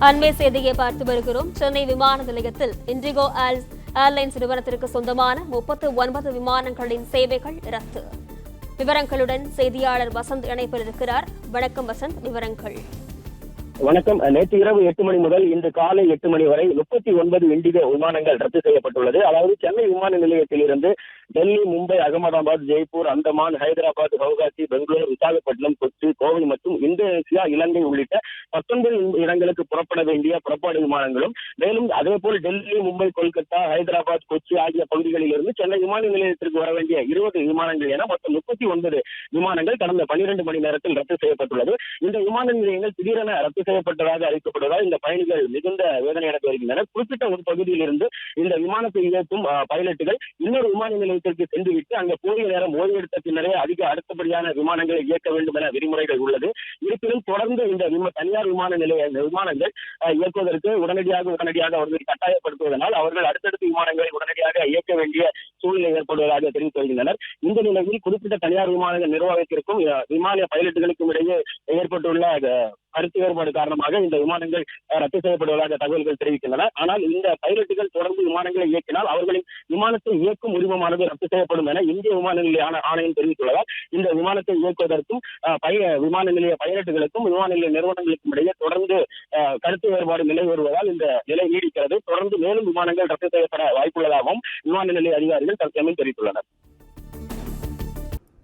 அண்மை செய்தியை பார்த்து வருகிறோம். சென்னை விமான நிலையத்தில் இண்டிகோ ஏர்லைன்ஸ் நிறுவனத்திற்கு சொந்தமான 39 விமானங்களின் சேவைகள் ரத்து. விவரங்களுடன் செய்தியாளர் வசந்த் இணைப்பில் இருக்கிறார். வணக்கம் வசந்த், விவரங்கள். வணக்கம். நேற்று இரவு 8 மணி முதல் இன்று காலை 8 மணி வரை 39 இண்டிகோ விமானங்கள் ரத்து செய்யப்பட்டுள்ளது. அதாவது சென்னை விமான நிலையத்தில் இருந்து டெல்லி, மும்பை, அகமதாபாத், ஜெய்ப்பூர், அந்தமான், ஹைதராபாத், கவுகாத்தி, பெங்களூரு, விசாகப்பட்டினம், கொச்சி, கோவை மற்றும் இந்தோனேசியா, இலங்கை உள்ளிட்ட 19 இடங்களுக்கு புறப்பட வேண்டிய புறப்பாடு விமானங்களும், மேலும் அதேபோல் டெல்லி, மும்பை, கொல்கத்தா, ஹைதராபாத், கொச்சி ஆகிய பகுதிகளில் இருந்து சென்னை விமான நிலையத்திற்கு வர வேண்டிய 20 விமானங்கள் என மொத்தம் 39 விமானங்கள் கடந்த 12 மணி நேரத்தில் ரத்து செய்யப்பட்டுள்ளது. இந்த விமான நிலையங்கள் திடீரென ரத்து செய்யப்பட்டதாக அறிவிக்கப்படுவதால் இந்த பயணிகள் மிகுந்த வேதனை அடைந்து வருகின்றனர். குறிப்பிட்ட ஒரு பகுதியில் இருந்து இந்த விமானத்தை இயக்கும் பைலட்டுகள் இன்னொரு விமான நிலையத்திற்கு சென்றுவிட்டு அங்கு போதிய நேரம் ஓய்வெடுத்த பின்னரே அடுத்தபடியான விமானங்களை இயக்க வேண்டும் என விதிமுறைகள் உள்ளது. இருப்பினும் தொடர்ந்து இந்த தனியார் விமானங்கள் இயக்குவதற்கு உடனடியாக அவர்கள் கட்டாயப்படுத்துவதனால் அவர்கள் அடுத்தடுத்த விமானங்களை உடனடியாக இயக்க வேண்டிய சூழ்நிலை ஏற்படுவதாக தெரிவித்து வருகின்றனர். இந்த நிலையில் குறிப்பிட்ட தனியார் விமான நிர்வாகத்திற்கும் விமான பைலட்டுகளுக்கும் இடையே ஏற்பட்டுள்ள கருத்து வேறுபாடு காரணமாக இந்த விமானங்கள் ரத்து செய்யப்படுவதாக தகவல்கள் தெரிவிக்கின்றன. ஆனால் இந்த பைலட்டுகள் தொடர்ந்து விமானங்களை இயக்கினால் அவர்களின் விமானத்தை இயக்கும் உரிமமானது ரத்து செய்யப்படும் என இந்திய விமான நிலைய ஆணையம் தெரிவித்துள்ளதால் இந்த விமானத்தை இயக்குவதற்கும் விமான நிலைய பைலட்டுகளுக்கும் விமான நிலைய நிறுவனங்களுக்கும் இடையே தொடர்ந்து கருத்து வேறுபாடு நிலை வருவதால் இந்த நிலை நீடிக்கிறது. தொடர்ந்து மேலும் விமானங்கள் ரத்து செய்யப்பட வாய்ப்புள்ளதாகவும் விமான நிலைய அதிகாரிகள் தற்சமயம் தெரிவித்துள்ளனர்.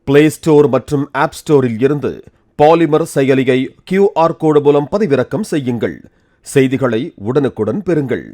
பிளே ஸ்டோர் மற்றும் ஆப் ஸ்டோரில் இருந்து பாலிமர் செயலியை QR கோடு மூலம் பதிவிறக்கம் செய்யுங்கள். செய்திகளை உடனுக்குடன் பெறுங்கள்.